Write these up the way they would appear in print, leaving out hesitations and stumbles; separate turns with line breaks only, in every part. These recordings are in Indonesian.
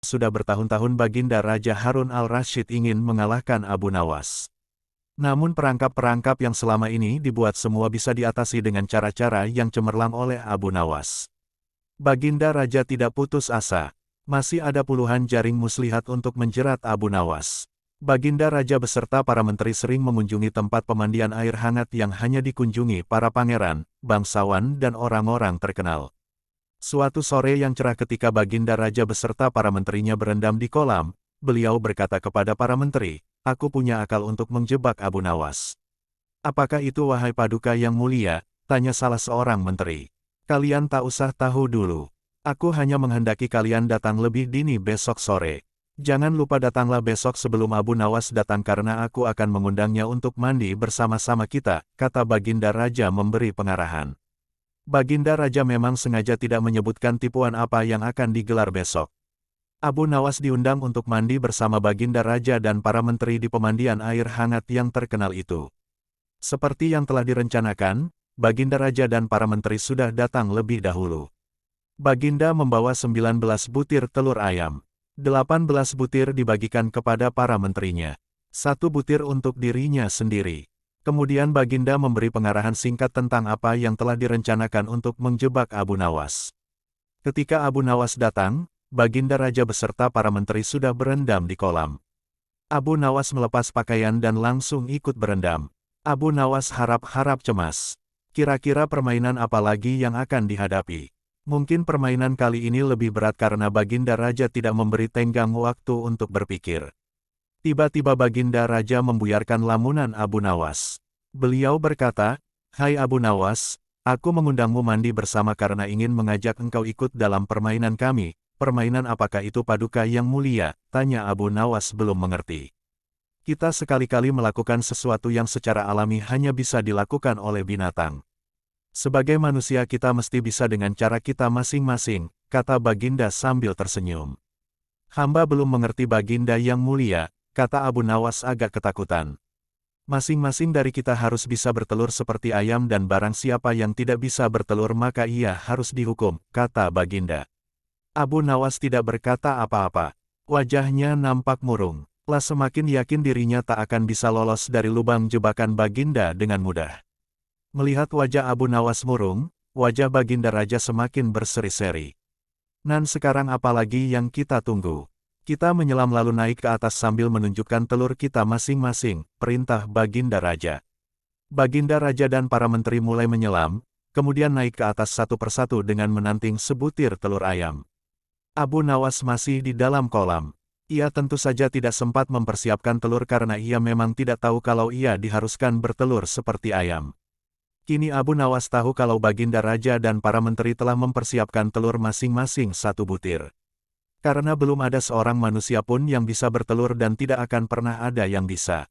Sudah bertahun-tahun Baginda Raja Harun al-Rashid ingin mengalahkan Abu Nawas. Namun perangkap-perangkap yang selama ini dibuat semua bisa diatasi dengan cara-cara yang cemerlang oleh Abu Nawas. Baginda Raja tidak putus asa. Masih ada puluhan jaring muslihat untuk menjerat Abu Nawas. Baginda Raja beserta para menteri sering mengunjungi tempat pemandian air hangat yang hanya dikunjungi para pangeran, bangsawan dan orang-orang terkenal. Suatu sore yang cerah ketika Baginda Raja beserta para menterinya berendam di kolam, beliau berkata kepada para menteri, "Aku punya akal untuk menjebak Abu Nawas." "Apakah itu wahai Paduka yang mulia?" tanya salah seorang menteri. "Kalian tak usah tahu dulu. Aku hanya menghendaki kalian datang lebih dini besok sore. Jangan lupa datanglah besok sebelum Abu Nawas datang karena aku akan mengundangnya untuk mandi bersama-sama kita," kata Baginda Raja memberi pengarahan. Baginda Raja memang sengaja tidak menyebutkan tipuan apa yang akan digelar besok. Abu Nawas diundang untuk mandi bersama Baginda Raja dan para menteri di pemandian air hangat yang terkenal itu. Seperti yang telah direncanakan, Baginda Raja dan para menteri sudah datang lebih dahulu. Baginda membawa 19 butir telur ayam. 18 butir dibagikan kepada para menterinya. 1 butir untuk dirinya sendiri. Kemudian Baginda memberi pengarahan singkat tentang apa yang telah direncanakan untuk menjebak Abu Nawas. Ketika Abu Nawas datang, Baginda Raja beserta para menteri sudah berendam di kolam. Abu Nawas melepas pakaian dan langsung ikut berendam. Abu Nawas harap-harap cemas. Kira-kira permainan apa lagi yang akan dihadapi? Mungkin permainan kali ini lebih berat karena Baginda Raja tidak memberi tenggang waktu untuk berpikir. Tiba-tiba Baginda Raja membuyarkan lamunan Abu Nawas. Beliau berkata, "Hai Abu Nawas, aku mengundangmu mandi bersama karena ingin mengajak engkau ikut dalam permainan kami." "Permainan apakah itu Paduka yang mulia?" tanya Abu Nawas belum mengerti. "Kita sekali-kali melakukan sesuatu yang secara alami hanya bisa dilakukan oleh binatang. Sebagai manusia kita mesti bisa dengan cara kita masing-masing," kata Baginda sambil tersenyum. "Hamba belum mengerti Baginda yang mulia," kata Abu Nawas agak ketakutan. "Masing-masing dari kita harus bisa bertelur seperti ayam dan barang siapa yang tidak bisa bertelur maka ia harus dihukum," kata Baginda. Abu Nawas tidak berkata apa-apa. Wajahnya nampak murung. Lah semakin yakin dirinya tak akan bisa lolos dari lubang jebakan Baginda dengan mudah. Melihat wajah Abu Nawas murung, wajah Baginda Raja semakin berseri-seri. "Nan sekarang apalagi yang kita tunggu? Kita menyelam lalu naik ke atas sambil menunjukkan telur kita masing-masing," perintah Baginda Raja. Baginda Raja dan para menteri mulai menyelam, kemudian naik ke atas satu persatu dengan menanting sebutir telur ayam. Abu Nawas masih di dalam kolam. Ia tentu saja tidak sempat mempersiapkan telur karena ia memang tidak tahu kalau ia diharuskan bertelur seperti ayam. Kini Abu Nawas tahu kalau Baginda Raja dan para menteri telah mempersiapkan telur masing-masing 1 butir. Karena belum ada seorang manusia pun yang bisa bertelur dan tidak akan pernah ada yang bisa.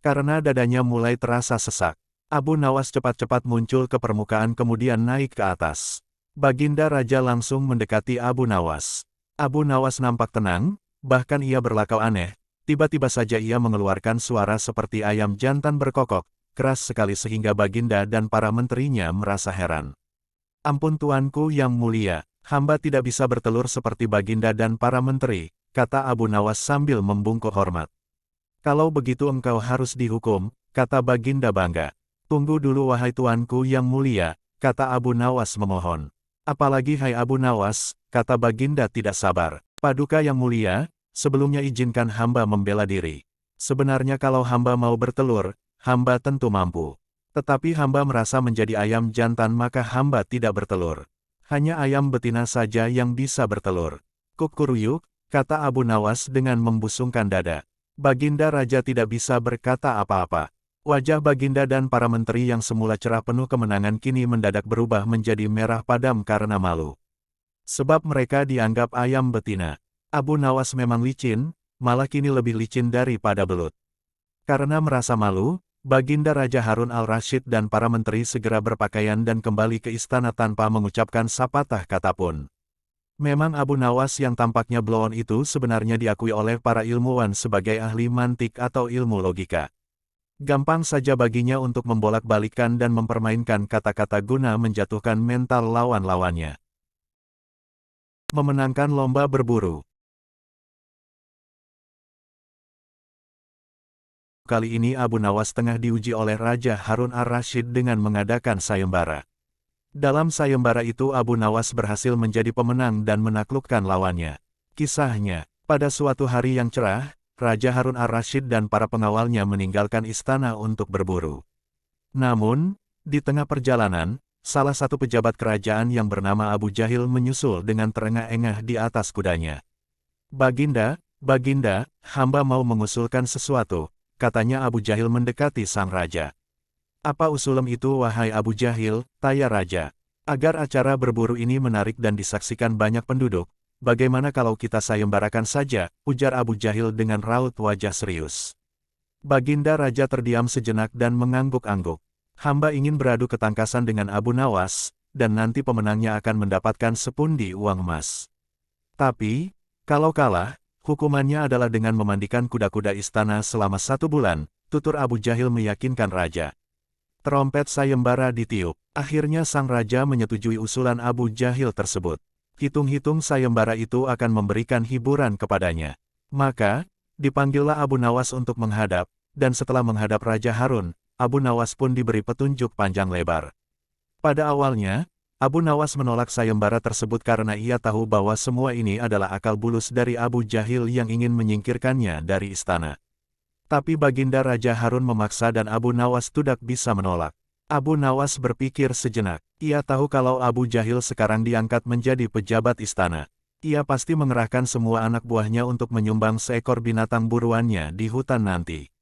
Karena dadanya mulai terasa sesak, Abu Nawas cepat-cepat muncul ke permukaan kemudian naik ke atas. Baginda Raja langsung mendekati Abu Nawas. Abu Nawas nampak tenang, bahkan ia berlakau aneh. Tiba-tiba saja ia mengeluarkan suara seperti ayam jantan berkokok, keras sekali sehingga Baginda dan para menterinya merasa heran. "Ampun Tuanku yang mulia, hamba tidak bisa bertelur seperti Baginda dan para menteri," kata Abu Nawas sambil membungkuk hormat. "Kalau begitu engkau harus dihukum," kata Baginda bangga. "Tunggu dulu wahai Tuanku yang mulia," kata Abu Nawas memohon. "Apalagi hai Abu Nawas," kata Baginda tidak sabar. "Paduka yang mulia, sebelumnya izinkan hamba membela diri. Sebenarnya kalau hamba mau bertelur, hamba tentu mampu. Tetapi hamba merasa menjadi ayam jantan maka hamba tidak bertelur. Hanya ayam betina saja yang bisa bertelur." "Kukuruyuk," kata Abu Nawas dengan membusungkan dada. Baginda Raja tidak bisa berkata apa-apa. Wajah Baginda dan para menteri yang semula cerah penuh kemenangan kini mendadak berubah menjadi merah padam karena malu. Sebab mereka dianggap ayam betina. Abu Nawas memang licin, malah kini lebih licin daripada belut. Karena merasa malu, Baginda Raja Harun al-Rashid dan para menteri segera berpakaian dan kembali ke istana tanpa mengucapkan sepatah kata pun. Memang Abu Nawas yang tampaknya bloon itu sebenarnya diakui oleh para ilmuwan sebagai ahli mantik atau ilmu logika. Gampang saja baginya untuk membolak-balikan dan mempermainkan kata-kata guna menjatuhkan mental lawan-lawannya. Memenangkan lomba berburu. Kali ini Abu Nawas tengah diuji oleh Raja Harun al-Rashid dengan mengadakan sayembara. Dalam sayembara itu Abu Nawas berhasil menjadi pemenang dan menaklukkan lawannya. Kisahnya, pada suatu hari yang cerah, Raja Harun al-Rashid dan para pengawalnya meninggalkan istana untuk berburu. Namun, di tengah perjalanan, salah satu pejabat kerajaan yang bernama Abu Jahil menyusul dengan terengah-engah di atas kudanya. "Baginda, Baginda, hamba mau mengusulkan sesuatu," katanya Abu Jahil mendekati sang raja. "Apa usulem itu wahai Abu Jahil, tanya raja? Agar acara berburu ini menarik dan disaksikan banyak penduduk, bagaimana kalau kita sayembarakan saja?" ujar Abu Jahil dengan raut wajah serius. Baginda raja terdiam sejenak dan mengangguk-angguk. "Hamba ingin beradu ketangkasan dengan Abu Nawas, dan nanti pemenangnya akan mendapatkan sepundi uang emas. Tapi, kalau kalah, hukumannya adalah dengan memandikan kuda-kuda istana selama 1 bulan, tutur Abu Jahil meyakinkan raja. Trompet sayembara ditiup. Akhirnya sang raja menyetujui usulan Abu Jahil tersebut. Hitung-hitung sayembara itu akan memberikan hiburan kepadanya. Maka, dipanggillah Abu Nawas untuk menghadap, dan setelah menghadap Raja Harun, Abu Nawas pun diberi petunjuk panjang lebar. Pada awalnya, Abu Nawas menolak sayembara tersebut karena ia tahu bahwa semua ini adalah akal bulus dari Abu Jahil yang ingin menyingkirkannya dari istana. Tapi Baginda Raja Harun memaksa dan Abu Nawas tidak bisa menolak. Abu Nawas berpikir sejenak. Ia tahu kalau Abu Jahil sekarang diangkat menjadi pejabat istana. Ia pasti mengerahkan semua anak buahnya untuk menyumbang seekor binatang buruannya di hutan nanti.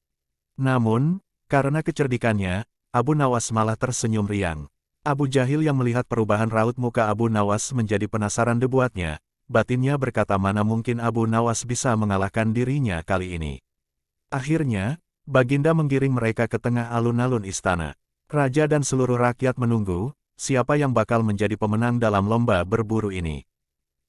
Namun, karena kecerdikannya, Abu Nawas malah tersenyum riang. Abu Jahil yang melihat perubahan raut muka Abu Nawas menjadi penasaran dibuatnya, batinnya berkata mana mungkin Abu Nawas bisa mengalahkan dirinya kali ini. Akhirnya, Baginda menggiring mereka ke tengah alun-alun istana. Raja dan seluruh rakyat menunggu, siapa yang bakal menjadi pemenang dalam lomba berburu ini.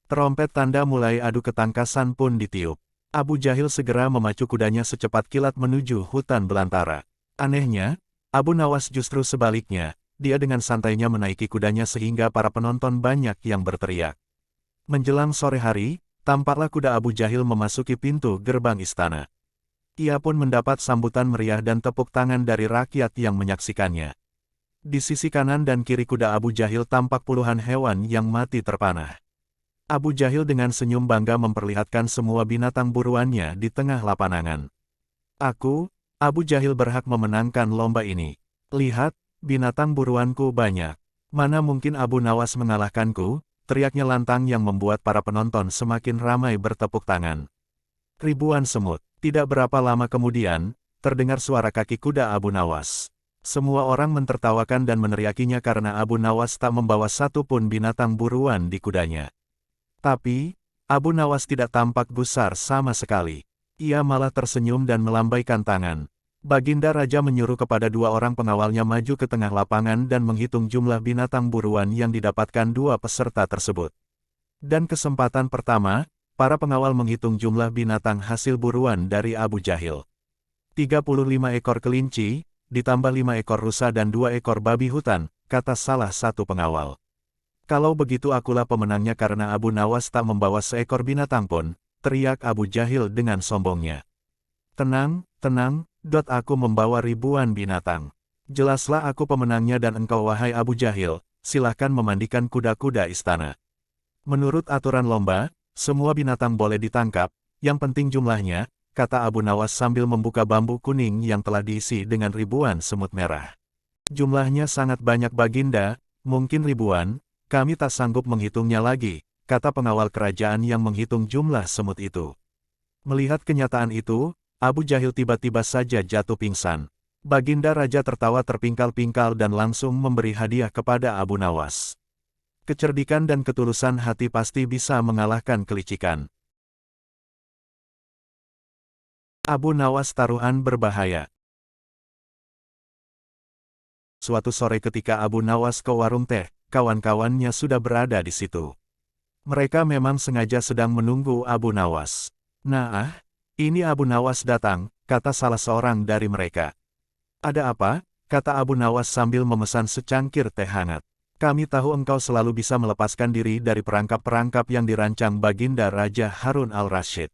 Trompet tanda mulai adu ketangkasan pun ditiup. Abu Jahil segera memacu kudanya secepat kilat menuju hutan belantara. Anehnya, Abu Nawas justru sebaliknya. Dia dengan santainya menaiki kudanya sehingga para penonton banyak yang berteriak. Menjelang sore hari, tampaklah kuda Abu Jahil memasuki pintu gerbang istana. Ia pun mendapat sambutan meriah dan tepuk tangan dari rakyat yang menyaksikannya. Di sisi kanan dan kiri kuda Abu Jahil tampak puluhan hewan yang mati terpanah. Abu Jahil dengan senyum bangga memperlihatkan semua binatang buruannya di tengah lapangan. "Aku, Abu Jahil berhak memenangkan lomba ini. Lihat, binatang buruanku banyak. Mana mungkin Abu Nawas mengalahkanku?" teriaknya lantang yang membuat para penonton semakin ramai bertepuk tangan. Ribuan semut. Tidak berapa lama kemudian, terdengar suara kaki kuda Abu Nawas. Semua orang mentertawakan dan meneriakinya karena Abu Nawas tak membawa satu pun binatang buruan di kudanya. Tapi, Abu Nawas tidak tampak gusar sama sekali. Ia malah tersenyum dan melambaikan tangan. Baginda Raja menyuruh kepada 2 orang pengawalnya maju ke tengah lapangan dan menghitung jumlah binatang buruan yang didapatkan 2 peserta tersebut. Dan kesempatan pertama, para pengawal menghitung jumlah binatang hasil buruan dari Abu Jahil. 35 ekor kelinci, ditambah 5 ekor rusa dan 2 ekor babi hutan, kata salah satu pengawal. "Kalau begitu akulah pemenangnya karena Abu Nawas tak membawa seekor binatang pun," teriak Abu Jahil dengan sombongnya. "Tenang, tenang. Aku membawa ribuan binatang. Jelaslah aku pemenangnya dan engkau wahai Abu Jahil, silahkan memandikan kuda-kuda istana. Menurut aturan lomba, semua binatang boleh ditangkap, yang penting jumlahnya," kata Abu Nawas sambil membuka bambu kuning yang telah diisi dengan ribuan semut merah. "Jumlahnya sangat banyak Baginda, mungkin ribuan, kami tak sanggup menghitungnya lagi," kata pengawal kerajaan yang menghitung jumlah semut itu. Melihat kenyataan itu, Abu Jahil tiba-tiba saja jatuh pingsan. Baginda Raja tertawa terpingkal-pingkal dan langsung memberi hadiah kepada Abu Nawas. Kecerdikan dan ketulusan hati pasti bisa mengalahkan kelicikan. Abu Nawas taruhan berbahaya. Suatu sore ketika Abu Nawas ke warung teh, kawan-kawannya sudah berada di situ. Mereka memang sengaja sedang menunggu Abu Nawas. "Nah, ini Abu Nawas datang," kata salah seorang dari mereka. "Ada apa?" kata Abu Nawas sambil memesan secangkir teh hangat. "Kami tahu engkau selalu bisa melepaskan diri dari perangkap-perangkap yang dirancang Baginda Raja Harun al-Rashid.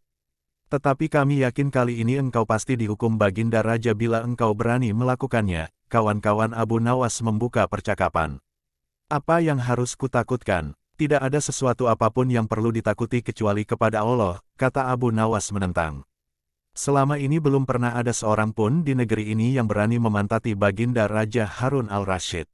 Tetapi kami yakin kali ini engkau pasti dihukum Baginda Raja bila engkau berani melakukannya. Kawan-kawan Abu Nawas membuka percakapan. Apa yang harus kutakutkan? Tidak ada sesuatu apapun yang perlu ditakuti kecuali kepada Allah, kata Abu Nawas menentang. Selama ini belum pernah ada seorang pun di negeri ini yang berani memantati Baginda Raja Harun al-Rashid.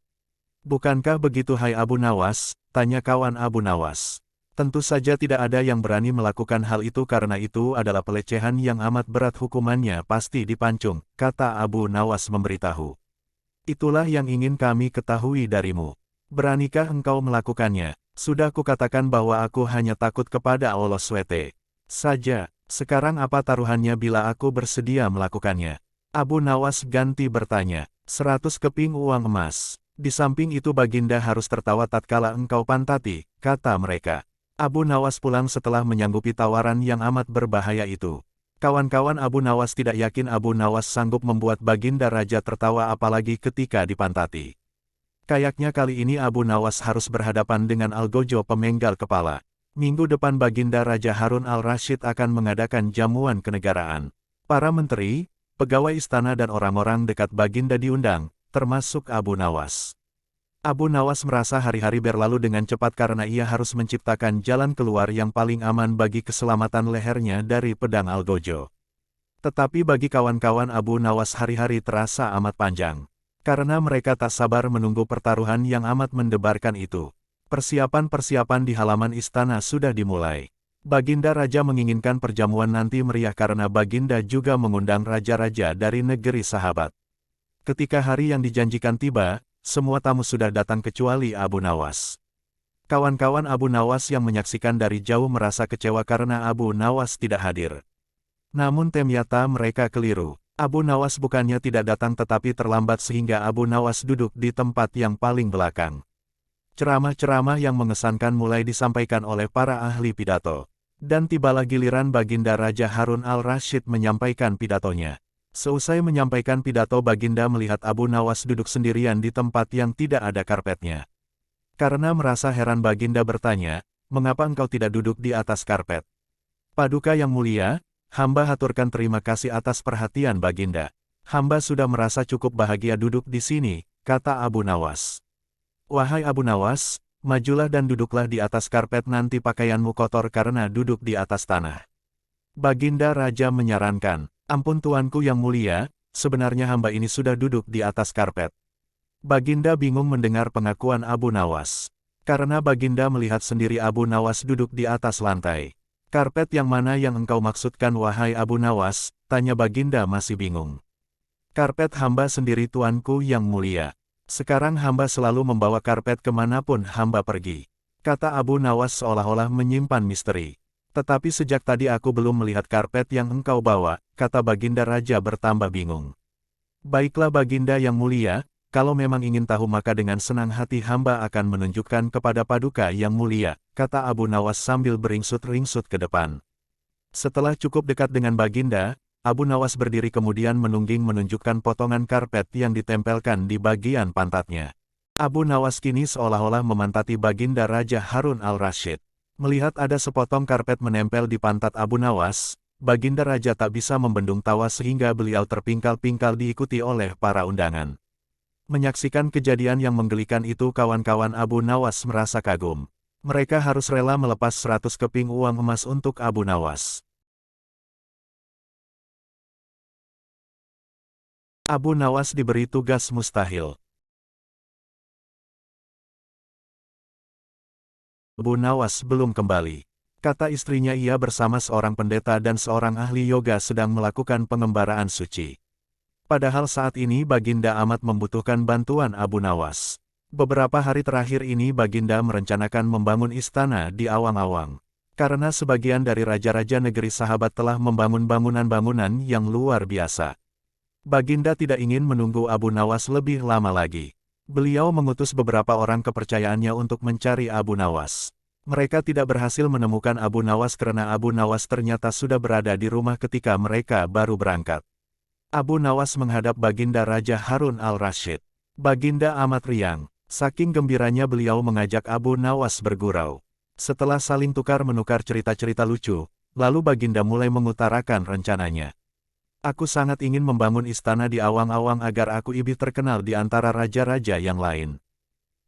Bukankah begitu hai Abu Nawas? Tanya kawan Abu Nawas. Tentu saja tidak ada yang berani melakukan hal itu karena itu adalah pelecehan yang amat berat hukumannya pasti dipancung, kata Abu Nawas memberitahu. Itulah yang ingin kami ketahui darimu. Beranikah engkau melakukannya? Sudah kukatakan bahwa aku hanya takut kepada Allah SWT saja. Sekarang apa taruhannya bila aku bersedia melakukannya? Abu Nawas ganti bertanya. 100 keping uang emas. Di samping itu Baginda harus tertawa tatkala engkau pantati, kata mereka. Abu Nawas pulang setelah menyanggupi tawaran yang amat berbahaya itu. Kawan-kawan Abu Nawas tidak yakin Abu Nawas sanggup membuat Baginda Raja tertawa apalagi ketika dipantati. Kayaknya kali ini Abu Nawas harus berhadapan dengan Algojo pemenggal kepala. Minggu depan Baginda Raja Harun al-Rashid akan mengadakan jamuan kenegaraan. Para menteri, pegawai istana dan orang-orang dekat Baginda diundang, termasuk Abu Nawas. Abu Nawas merasa hari-hari berlalu dengan cepat karena ia harus menciptakan jalan keluar yang paling aman bagi keselamatan lehernya dari pedang Algojo. Tetapi bagi kawan-kawan Abu Nawas hari-hari terasa amat panjang. Karena mereka tak sabar menunggu pertaruhan yang amat mendebarkan itu. Persiapan-persiapan di halaman istana sudah dimulai. Baginda Raja menginginkan perjamuan nanti meriah karena Baginda juga mengundang raja-raja dari negeri sahabat. Ketika hari yang dijanjikan tiba, semua tamu sudah datang kecuali Abu Nawas. Kawan-kawan Abu Nawas yang menyaksikan dari jauh merasa kecewa karena Abu Nawas tidak hadir. Namun ternyata mereka keliru. Abu Nawas bukannya tidak datang tetapi terlambat sehingga Abu Nawas duduk di tempat yang paling belakang. Ceramah-ceramah yang mengesankan mulai disampaikan oleh para ahli pidato. Dan tibalah giliran Baginda Raja Harun al-Rashid menyampaikan pidatonya. Seusai menyampaikan pidato Baginda melihat Abu Nawas duduk sendirian di tempat yang tidak ada karpetnya. Karena merasa heran Baginda bertanya, mengapa engkau tidak duduk di atas karpet? Paduka yang mulia, hamba haturkan terima kasih atas perhatian Baginda. Hamba sudah merasa cukup bahagia duduk di sini, kata Abu Nawas. Wahai Abu Nawas, majulah dan duduklah di atas karpet nanti pakaianmu kotor karena duduk di atas tanah. Baginda Raja menyarankan, ampun tuanku yang mulia, sebenarnya hamba ini sudah duduk di atas karpet. Baginda bingung mendengar pengakuan Abu Nawas. Karena Baginda melihat sendiri Abu Nawas duduk di atas lantai. Karpet yang mana yang engkau maksudkan wahai Abu Nawas, tanya Baginda masih bingung. Karpet hamba sendiri tuanku yang mulia. Sekarang hamba selalu membawa karpet kemanapun hamba pergi. Kata Abu Nawas seolah-olah menyimpan misteri. Tetapi sejak tadi aku belum melihat karpet yang engkau bawa, kata Baginda Raja bertambah bingung. Baiklah Baginda yang mulia, kalau memang ingin tahu maka dengan senang hati hamba akan menunjukkan kepada Paduka yang mulia, kata Abu Nawas sambil beringsut-ringsut ke depan. Setelah cukup dekat dengan Baginda, Abu Nawas berdiri kemudian menungging menunjukkan potongan karpet yang ditempelkan di bagian pantatnya. Abu Nawas kini seolah-olah memantati Baginda Raja Harun al-Rashid. Melihat ada sepotong karpet menempel di pantat Abu Nawas, Baginda Raja tak bisa membendung tawa sehingga beliau terpingkal-pingkal diikuti oleh para undangan. Menyaksikan kejadian yang menggelikan itu kawan-kawan Abu Nawas merasa kagum. Mereka harus rela melepas 100 keping uang emas untuk Abu Nawas. Abu Nawas diberi tugas mustahil. Abu Nawas belum kembali. Kata istrinya ia bersama seorang pendeta dan seorang ahli yoga sedang melakukan pengembaraan suci. Padahal saat ini Baginda amat membutuhkan bantuan Abu Nawas. Beberapa hari terakhir ini Baginda merencanakan membangun istana di awang-awang. Karena sebagian dari raja-raja negeri sahabat telah membangun bangunan-bangunan yang luar biasa. Baginda tidak ingin menunggu Abu Nawas lebih lama lagi. Beliau mengutus beberapa orang kepercayaannya untuk mencari Abu Nawas. Mereka tidak berhasil menemukan Abu Nawas karena Abu Nawas ternyata sudah berada di rumah ketika mereka baru berangkat. Abu Nawas menghadap Baginda Raja Harun al-Rashid. Baginda amat riang. Saking gembiranya beliau mengajak Abu Nawas bergurau. Setelah saling tukar-menukar cerita-cerita lucu, lalu Baginda mulai mengutarakan rencananya. Aku sangat ingin membangun istana di awang-awang agar aku lebih terkenal di antara raja-raja yang lain.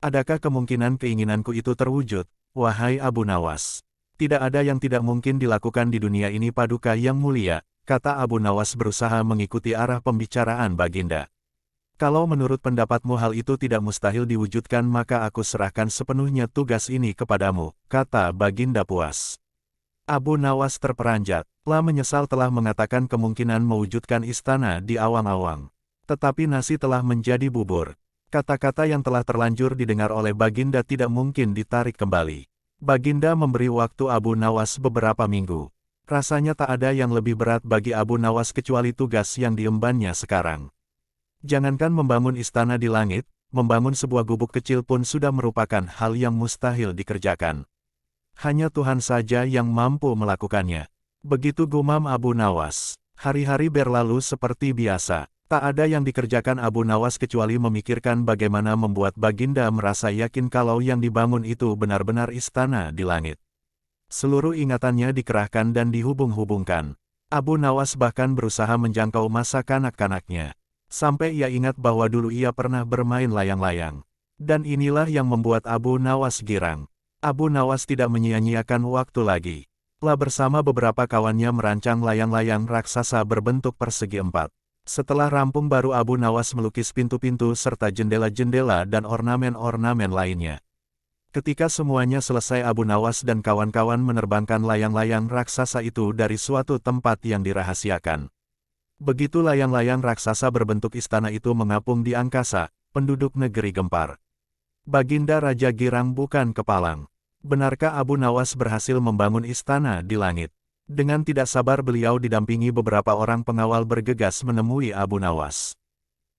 Adakah kemungkinan keinginanku itu terwujud, wahai Abu Nawas? Tidak ada yang tidak mungkin dilakukan di dunia ini Paduka yang mulia, kata Abu Nawas berusaha mengikuti arah pembicaraan Baginda. Kalau menurut pendapatmu hal itu tidak mustahil diwujudkan maka aku serahkan sepenuhnya tugas ini kepadamu, kata Baginda puas. Abu Nawas terperanjat, menyesal telah mengatakan kemungkinan mewujudkan istana di awang-awang. Tetapi nasi telah menjadi bubur. Kata-kata yang telah terlanjur didengar oleh Baginda tidak mungkin ditarik kembali. Baginda memberi waktu Abu Nawas beberapa minggu. Rasanya tak ada yang lebih berat bagi Abu Nawas kecuali tugas yang diembannya sekarang. Jangankan membangun istana di langit, membangun sebuah gubuk kecil pun sudah merupakan hal yang mustahil dikerjakan. Hanya Tuhan saja yang mampu melakukannya. Begitu gumam Abu Nawas. Hari-hari berlalu seperti biasa. Tak ada yang dikerjakan Abu Nawas kecuali memikirkan bagaimana membuat Baginda merasa yakin kalau yang dibangun itu benar-benar istana di langit. Seluruh ingatannya dikerahkan dan dihubung-hubungkan. Abu Nawas bahkan berusaha menjangkau masa kanak-kanaknya. Sampai ia ingat bahwa dulu ia pernah bermain layang-layang. Dan inilah yang membuat Abu Nawas girang. Abu Nawas tidak menyia-nyiakan waktu lagi. Bersama beberapa kawannya merancang layang-layang raksasa berbentuk persegi 4. Setelah rampung baru Abu Nawas melukis pintu-pintu serta jendela-jendela dan ornamen-ornamen lainnya. Ketika semuanya selesai Abu Nawas dan kawan-kawan menerbangkan layang-layang raksasa itu dari suatu tempat yang dirahasiakan. Begitu layang-layang raksasa berbentuk istana itu mengapung di angkasa, penduduk negeri gempar. Baginda Raja girang bukan kepalang. Benarkah Abu Nawas berhasil membangun istana di langit? Dengan tidak sabar beliau didampingi beberapa orang pengawal bergegas menemui Abu Nawas.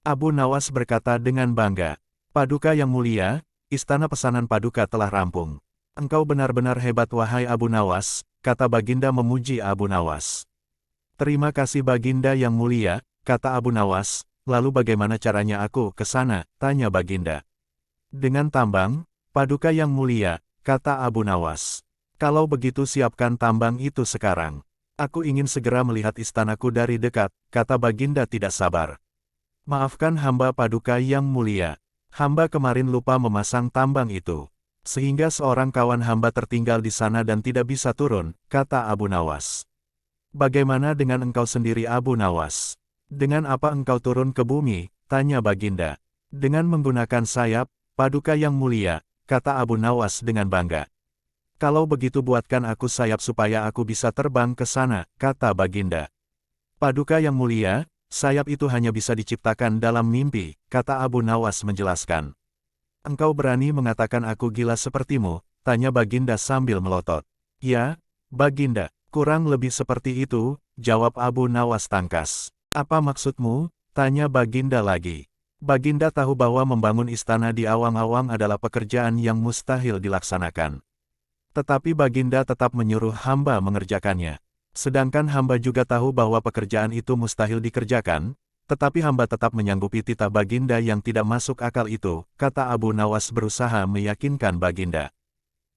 Abu Nawas berkata dengan bangga, Paduka yang mulia, istana pesanan Paduka telah rampung. Engkau benar-benar hebat wahai Abu Nawas, kata Baginda memuji Abu Nawas. Terima kasih Baginda yang mulia, kata Abu Nawas, lalu bagaimana caranya aku ke sana, tanya Baginda. Dengan tambang, Paduka yang mulia, kata Abu Nawas. Kalau begitu siapkan tambang itu sekarang. Aku ingin segera melihat istanaku dari dekat, kata Baginda tidak sabar. Maafkan hamba Paduka yang mulia. Hamba kemarin lupa memasang tambang itu. Sehingga seorang kawan hamba tertinggal di sana dan tidak bisa turun, kata Abu Nawas. Bagaimana dengan engkau sendiri Abu Nawas? Dengan apa engkau turun ke bumi? Tanya Baginda. Dengan menggunakan sayap, Paduka yang mulia, kata Abu Nawas dengan bangga. Kalau begitu buatkan aku sayap supaya aku bisa terbang ke sana, kata Baginda. Paduka yang mulia, sayap itu hanya bisa diciptakan dalam mimpi, kata Abu Nawas menjelaskan. Engkau berani mengatakan aku gila sepertimu, tanya Baginda sambil melotot. Ya, Baginda. Kurang lebih seperti itu, jawab Abu Nawas tangkas. Apa maksudmu? Tanya Baginda lagi. Baginda tahu bahwa membangun istana di awang-awang adalah pekerjaan yang mustahil dilaksanakan. Tetapi Baginda tetap menyuruh hamba mengerjakannya. Sedangkan hamba juga tahu bahwa pekerjaan itu mustahil dikerjakan, tetapi hamba tetap menyanggupi titah Baginda yang tidak masuk akal itu, kata Abu Nawas berusaha meyakinkan Baginda.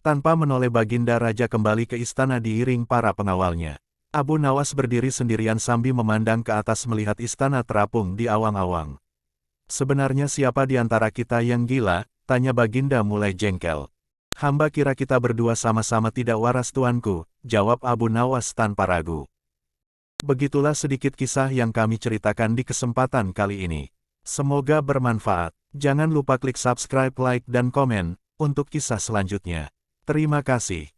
Tanpa menoleh Baginda Raja kembali ke istana diiring para pengawalnya. Abu Nawas berdiri sendirian sambil memandang ke atas melihat istana terapung di awang-awang. Sebenarnya siapa di antara kita yang gila? Tanya Baginda mulai jengkel. Hamba kira kita berdua sama-sama tidak waras tuanku, jawab Abu Nawas tanpa ragu. Begitulah sedikit kisah yang kami ceritakan di kesempatan kali ini. Semoga bermanfaat. Jangan lupa klik subscribe, like, dan komen untuk kisah selanjutnya. Terima kasih.